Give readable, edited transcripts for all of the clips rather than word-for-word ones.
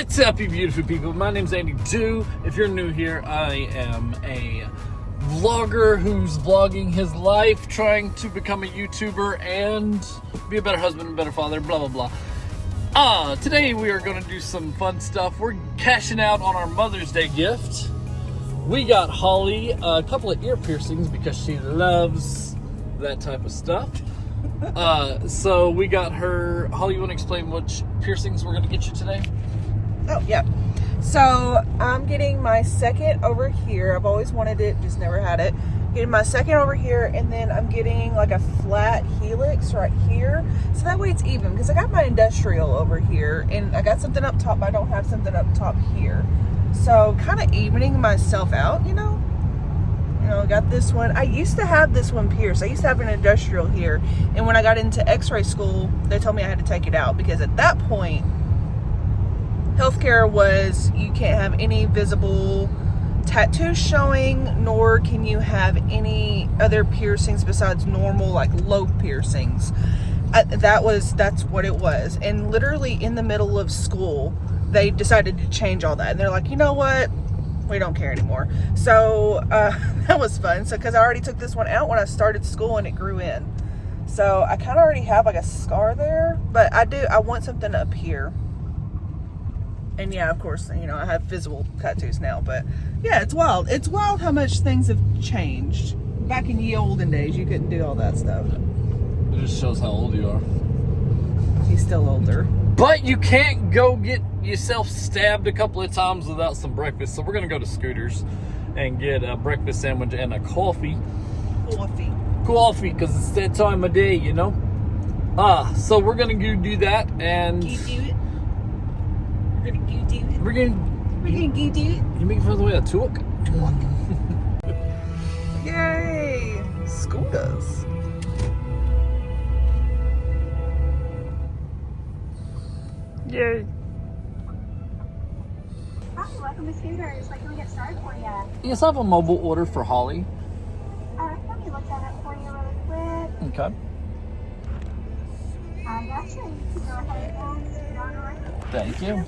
What's up, you beautiful people? My name's Andy too. If you're new here, I am a vlogger who's vlogging his life, trying to become a YouTuber and be a better husband and better father, blah, blah, blah. Today we are going to do some fun stuff. We're cashing out on our Mother's Day gift. We got Holly a couple of ear piercings because she loves that type of stuff. So we got her. Holly, you want to explain which piercings we're going to get you today? Oh, yeah. So I'm getting my second over here. I've always wanted it, just never had it. Getting my second over here, and then I'm getting like a flat helix right here. So that way it's even, because I got my industrial over here, and I got something up top, but I don't have something up top here. So kind of evening myself out, you know? I got this one. I used to have this one pierced. I used to have an industrial here. And when I got into x-ray school, they told me I had to take it out because at that point, healthcare was you can't have any visible tattoos showing, nor can you have any other piercings besides normal like lobe piercings. That's what it was. And literally in the middle of school, they decided to change all that. And they're like, you know what? We don't care anymore. So that was fun. So because I already took this one out when I started school and it grew in. So I kind of already have like a scar there, but I want something up here. And yeah, of course, I have visible tattoos now, but yeah, it's wild. It's wild how much things have changed. Back in the olden days, you couldn't do all that stuff. It just shows how old you are. He's still older. But you can't go get yourself stabbed a couple of times without some breakfast. So we're going to go to Scooters and get a breakfast sandwich and a coffee. Coffee, because it's that time of day, So we're going to go do that. And Can you do it? We're going to go do it. We're going to go do it. You make it further away a talk? Yay! Scooters. Yay. Hi, welcome to Scooters. What can we get started for you? Yes, I have a mobile order for Holly. Alright, let me look that up for you really quick. Okay. I got you. You can go ahead and scoot on right. Thank you.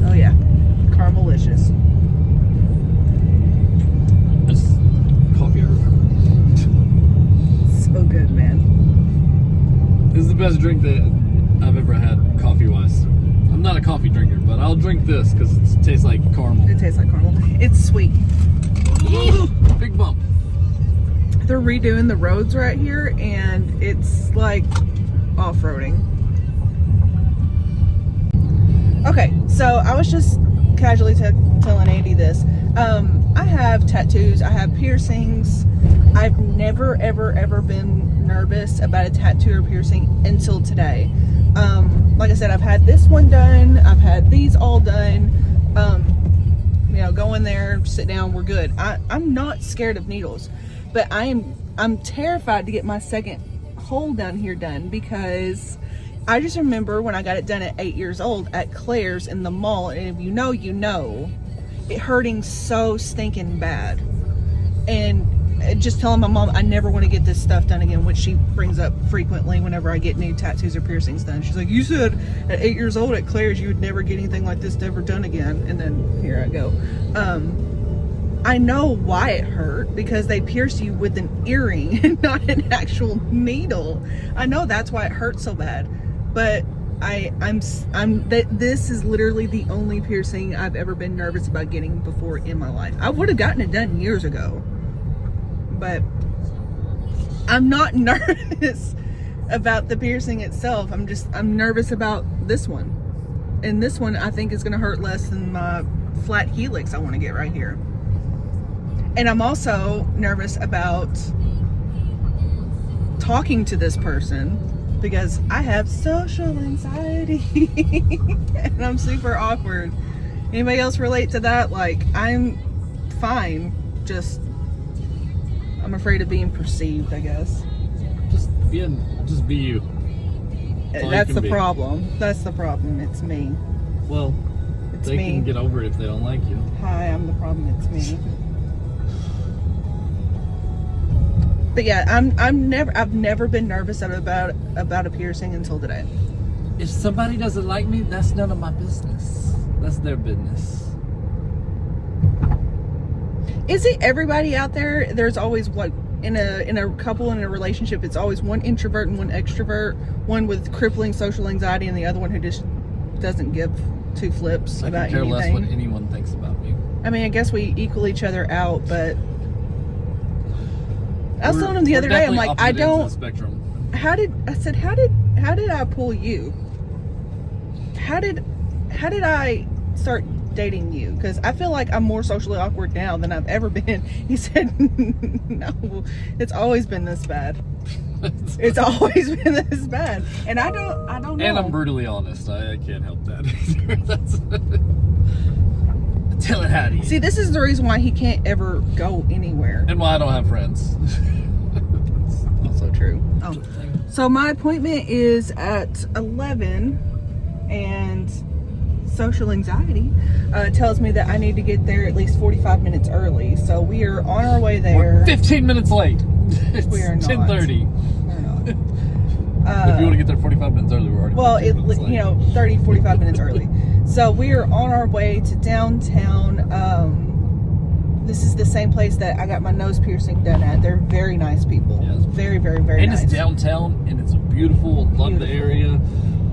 Oh yeah, caramelicious. It's coffee I remember. So good, man. This is the best drink that I've ever had, coffee-wise. I'm not a coffee drinker, but I'll drink this because it tastes like caramel. It tastes like caramel. It's sweet. Big bump. They're redoing the roads right here, and it's like off-roading. Okay, so I was just casually telling Andy this. I have tattoos, I have piercings. I've never, ever been nervous about a tattoo or piercing until today. Like I said, I've had this one done. I've had these all done. Go in there, sit down, we're good. I'm not scared of needles, but I'm terrified to get my second hole down here done because I just remember when I got it done at 8 years old at Claire's in the mall, and if you know, it hurting so stinking bad. And just telling my mom I never want to get this stuff done again, which she brings up frequently whenever I get new tattoos or piercings done. She's like, you said at 8 years old at Claire's you would never get anything like this ever done again. And then here I go. I know why it hurt, because they pierce you with an earring and not an actual needle. I know that's why it hurt so bad. But this is literally the only piercing I've ever been nervous about getting before in my life. I would have gotten it done years ago, but I'm not nervous about the piercing itself. I'm nervous about this one. And this one I think is going to hurt less than my flat helix I want to get right here. And I'm also nervous about talking to this person because I have social anxiety and I'm super awkward. Anybody else relate to that? Like, I'm fine, just I'm afraid of being perceived, I guess. Just be you. That's the problem. That's the problem. It's me. Well, they can get over it if they don't like you. Hi, I'm the problem. It's me. But yeah, I've never been nervous about a piercing until today. If somebody doesn't like me, that's none of my business. That's their business. Is it everybody out there? There's always like in a couple in a relationship, it's always one introvert and one extrovert, one with crippling social anxiety and the other one who just doesn't give two flips I about could care anything. less what anyone thinks about me. I mean, I guess we equal each other out, but I was telling him the other day, I'm like, I don't. Spectrum. How did I pull you? How did I start dating you? Because I feel like I'm more socially awkward now than I've ever been. He said, no, it's always been this bad. It's always been this bad, and I don't know. And I'm brutally honest. I can't help that. That's tell it how to you. See, this is the reason why he can't ever go anywhere. And why I don't have friends. That's also true. Oh. So my appointment is at 11, and social anxiety tells me that I need to get there at least 45 minutes early. So we are on our way there. We're 15 minutes late. It's We are not. 10:30. We're not. If you want to get there 45 minutes early, we're already. Well, 15 minutes late. 30, 45 minutes early. So we are on our way to downtown. This is the same place that I got my nose piercing done at. They're very nice people. Yes. Very, very, very And nice. it's downtown, and it's beautiful. Love the area.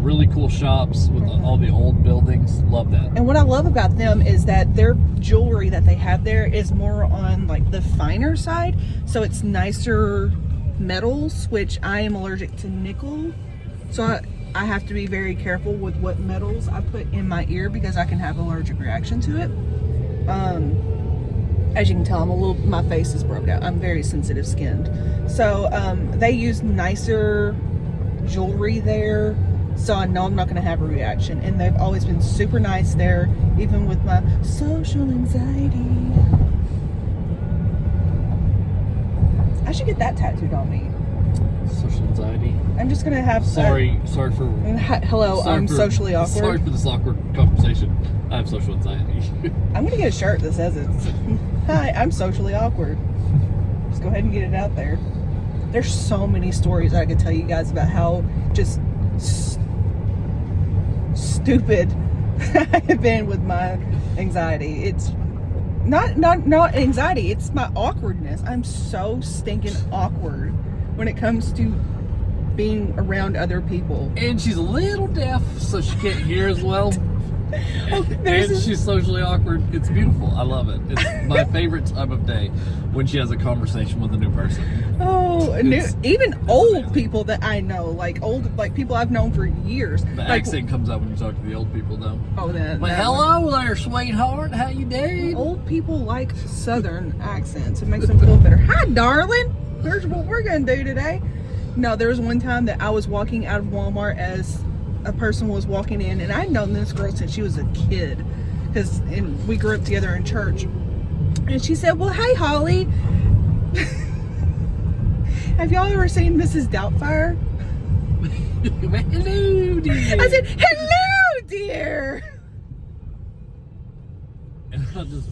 Really cool shops with all the old buildings. Love that. And what I love about them is that their jewelry that they have there is more on like the finer side. So it's nicer metals, which I am allergic to nickel. So I have to be very careful with what metals I put in my ear because I can have an allergic reaction to it. As you can tell, my face is broke out. I'm very sensitive skinned. So they use nicer jewelry there. So I know I'm not going to have a reaction. And they've always been super nice there, even with my social anxiety. I should get that tattooed on me. Social anxiety. I'm just going to have... Sorry for... Hello, I'm socially awkward. Sorry for this awkward conversation. I have social anxiety. I'm going to get a shirt that says it. Hi, I'm socially awkward. Just go ahead and get it out there. There's so many stories I could tell you guys about how just stupid I have been with my anxiety. It's not anxiety, it's my awkwardness. I'm so stinking awkward when it comes to being around other people. And she's a little deaf, so she can't hear as well. There's She's socially awkward. It's beautiful. I love it. It's my favorite time of day when she has a conversation with a new person. Even old people that I know, like people I've known for years. The accent comes out when you talk to the old people, though. Oh, that. Well, hello there, sweetheart. How you doing? Old people like Southern accents. It makes them feel better. Hi, darling. Here's what we're gonna do today. No, there was one time that I was walking out of Walmart as a person was walking in, and I'd known this girl since she was a kid, because we grew up together in church. And she said, "Well, hey, Holly, have y'all ever seen Mrs. Doubtfire?" Hello, dear. I said, "Hello, dear." And I just...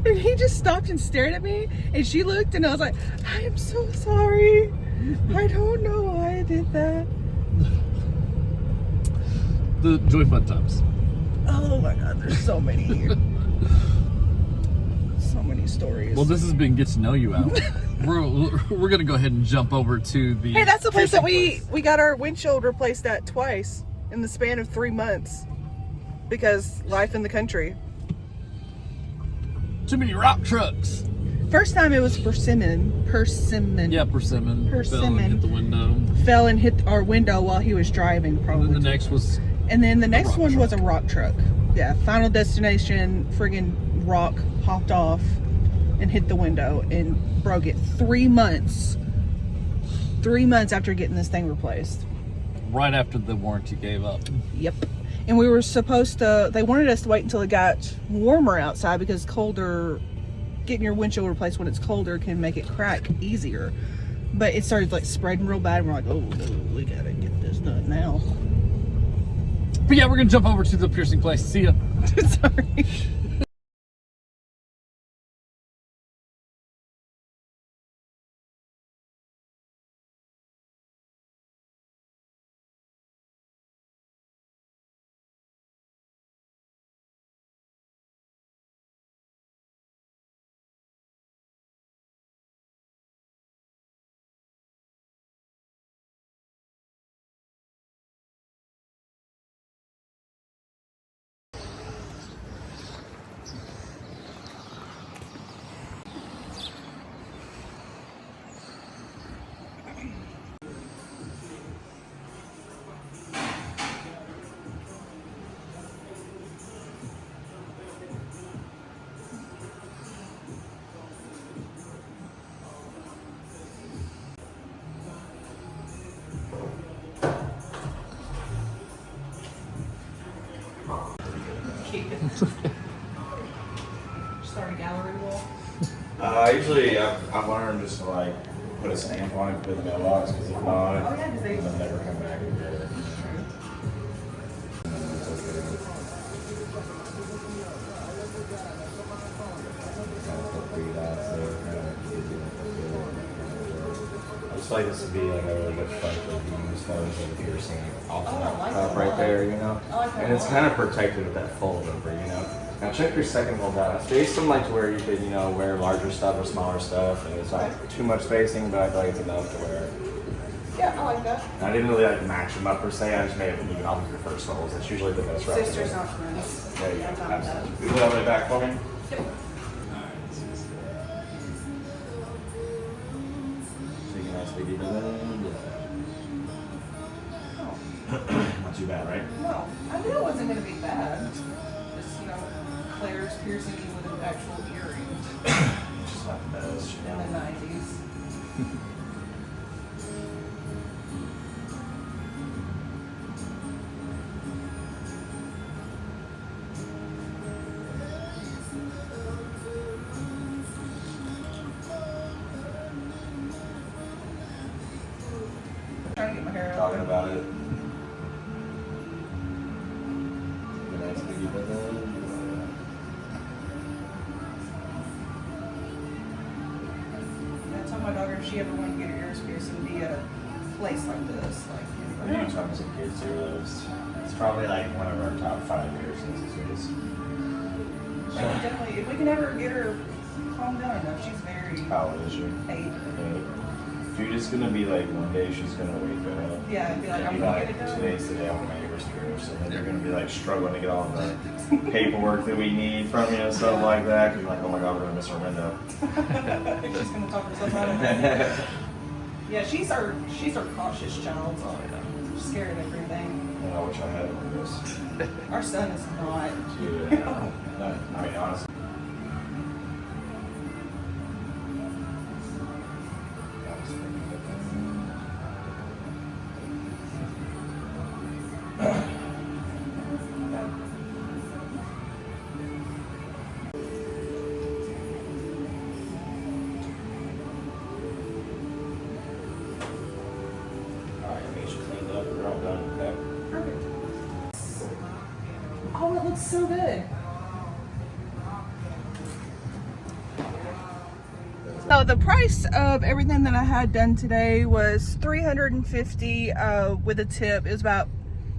And he just stopped and stared at me, and she looked, and I was like, "I am so sorry. I don't know why I did that." The joy fun times. Oh my God, there's so many here. So many stories. Well, this has been Get to Know You Out. We're gonna go ahead and jump over to the... Hey, that's the place that we place. got our windshield replaced at twice in the span of 3 months because life in the country. Too many rock trucks. First time it was persimmon. Yeah, persimmon. Fell and Persimmon. hit the window. Fell and hit our window while he was driving, And probably. then the next was... And then the next rock one truck. was a rock truck. Yeah, Final Destination, friggin' rock hopped off and hit the window and broke it. 3 months. 3 months after getting this thing replaced. right after the warranty gave up. Yep. And we were supposed to, they wanted us to wait until it got warmer outside because colder, getting your windshield replaced when it's colder can make it crack easier. But it started like spreading real bad and we're like, oh, we gotta get this done now. But yeah, we're gonna jump over to the piercing place. See ya. Sorry. Start a gallery wall. Usually I've learned just to like put a stamp on it, put it in the mailbox, because if not, Oh yeah, because they. they'll never come back and get it. I just like this to be like a really good fight for views, photos of the piercing off Oh, I like the top that a right lot. there, you know? I like that And a it's lot. kind of protected with that fold over, you know? Now check your second hole down. It's spaced like to where you could, you know, wear larger stuff or smaller stuff, and it's not too much spacing, but I feel like it's enough to wear. Yeah, I like that. I didn't really like match them up per se. I just made it even off of your first holes. It's usually the best route. Sisters, not friends. There you go. I'm fine with that. Absolutely. You that way back for me? Yep. Take a nice big deep in. Not too bad, right? No, I knew it wasn't going to be bad. Just, Claire's piercing me with an actual earring It's just not the best. in the 90s. Trying to get my hair out. Talking about it. Take a nice big deep in. I told my daughter if she ever wanted to get her ears pierced, it would be at a place like this. When you talk as a kid too, it's probably like one of our top 5 piercings. She would definitely, if we can ever get her calmed down enough, she's very How old is she? 8. Dude, it's gonna be like one day she's gonna wake up. Yeah, it'd be like, And I'm be gonna like, get it done. today's the day I want my anniversary, so then you're gonna be like struggling to get all the paperwork that we need from you and stuff like that. You're like, oh my god, we're gonna miss our window. She's gonna talk herself out of it. Yeah, she's our cautious child. Oh, yeah. She's scared of everything. And I wish I had one of those. Our son is not. Yeah. I mean, honestly. Alright, I you cleaned up. You're all done. Okay. Perfect. Oh, it looks so good. So the price of everything that I had done today was $350 with a tip. It was about,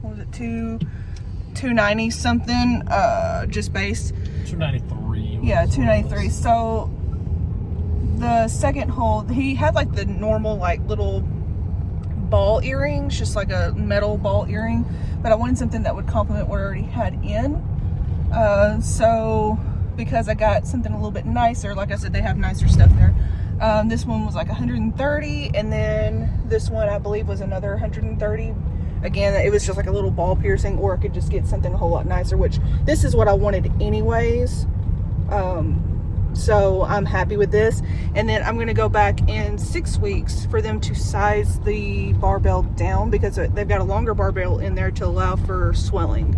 what was it, $290 something, just based. $293. Yeah, $293. So the second hole, he had like the normal like little ball earrings, just like a metal ball earring, but I wanted something that would complement what I already had in. So because I got something a little bit nicer, like I said, they have nicer stuff there. This one was like 130, and then this one I believe was another 130. Again, it was just like a little ball piercing, or I could just get something a whole lot nicer, which this is what I wanted anyways. So I'm happy with this. And then I'm going to go back in 6 weeks for them to size the barbell down, because they've got a longer barbell in there to allow for swelling.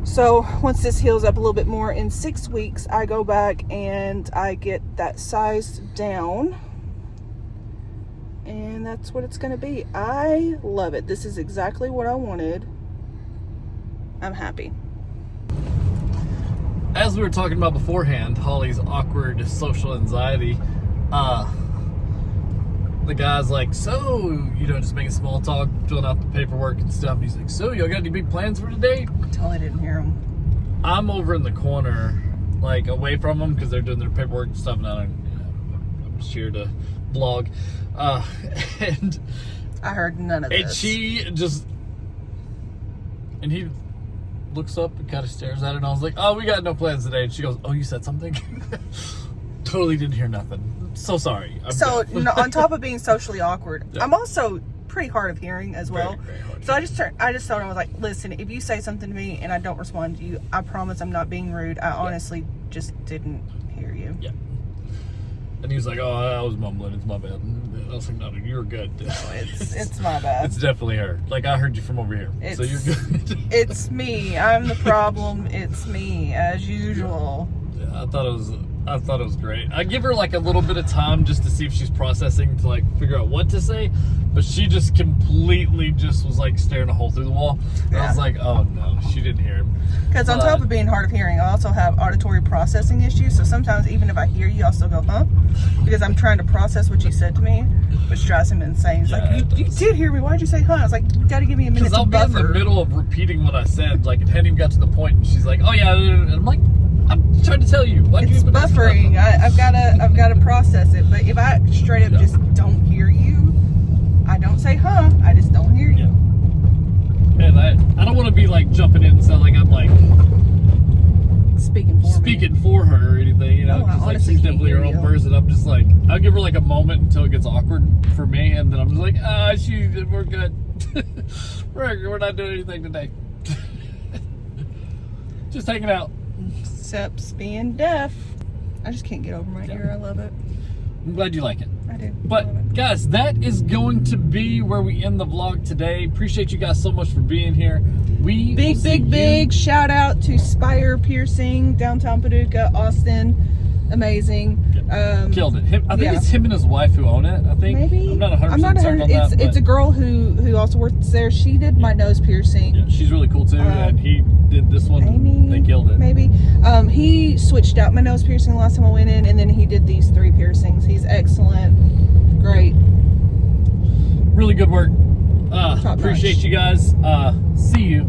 So once this heals up a little bit more, in 6 weeks, I go back and I get that sized down. And that's what it's going to be. I love it. This is exactly what I wanted. I'm happy. As we were talking about beforehand, Holly's awkward social anxiety, the guy's like, so, just making small talk, filling out the paperwork and stuff. And he's like, so, y'all got any big plans for today? Totally didn't hear him. I'm over in the corner, like, away from them, because they're doing their paperwork and stuff, and I'm just here to vlog. And I heard none of this. And she just, and he looks up and kind of stares at it, and I was like, oh, we got no plans today. And she goes, oh, you said something? Totally didn't hear nothing. So sorry. So on top of being socially awkward, Yeah. I'm also pretty hard of hearing as well. Very hard. So I just told him, I was like, listen, if you say something to me and I don't respond to you, I promise I'm not being rude. I honestly just didn't hear you. Yeah. And he was like, oh, I was mumbling. It's my bad. I was like, no, dude, you're good. It's my bad. It's definitely her. Like, I heard you from over here. So you're good. It's me. I'm the problem. It's me, as usual. Yeah, I thought it was great. I give her like a little bit of time just to see if she's processing to like figure out what to say, but she just completely just was like staring a hole through the wall. And I Yeah. was like, oh no, she didn't hear him. Because on top of being hard of hearing, I also have auditory processing issues. So sometimes even if I hear you, I'll still go, huh? Because I'm trying to process what you said to me, which drives him insane. He's Yeah, like, it you does. did hear me. Why'd you say huh? I was like, you got to give me a minute Because to I'll be in the buffer. middle of repeating what I said, like it hadn't even got to the point, and she's like, "Oh yeah," and I'm like, "I'm trying to tell you." Why'd you It's even mess it up?" buffering. I've got to process it. But if I straight up Yeah. just don't hear you, I don't say huh. I just don't hear you. Yeah. And I don't want to be like jumping in and sound like I'm like Speaking for me. for her or anything, you know, No, I because like honestly she's can't definitely her hear own you. person. I'm just like, I'll give her like a moment until it gets awkward for me, and then I'm just like, we're good. we're not doing anything today. Just hanging out. Except being deaf. I just can't get over my ear. I love it. I'm glad you like it. I do. I love But it. guys, that is going to be where we end the vlog today. Appreciate you guys so much for being here. We will see you- Big shout out to Spire Piercing, downtown Paducah, Austin. Amazing. Killed it. I think yeah. it's him and his wife who own it. I think. Maybe. I'm not 100% I'm not certain on it's that. it's a but girl who also works there. She did my nose piercing. yeah, she's really cool too, and he did this one. Amy, They killed it. Maybe. He switched out my nose piercing the last time I went in, and then he did these 3 piercings. He's excellent. Great. Really good work. Top Appreciate notch. you guys. See you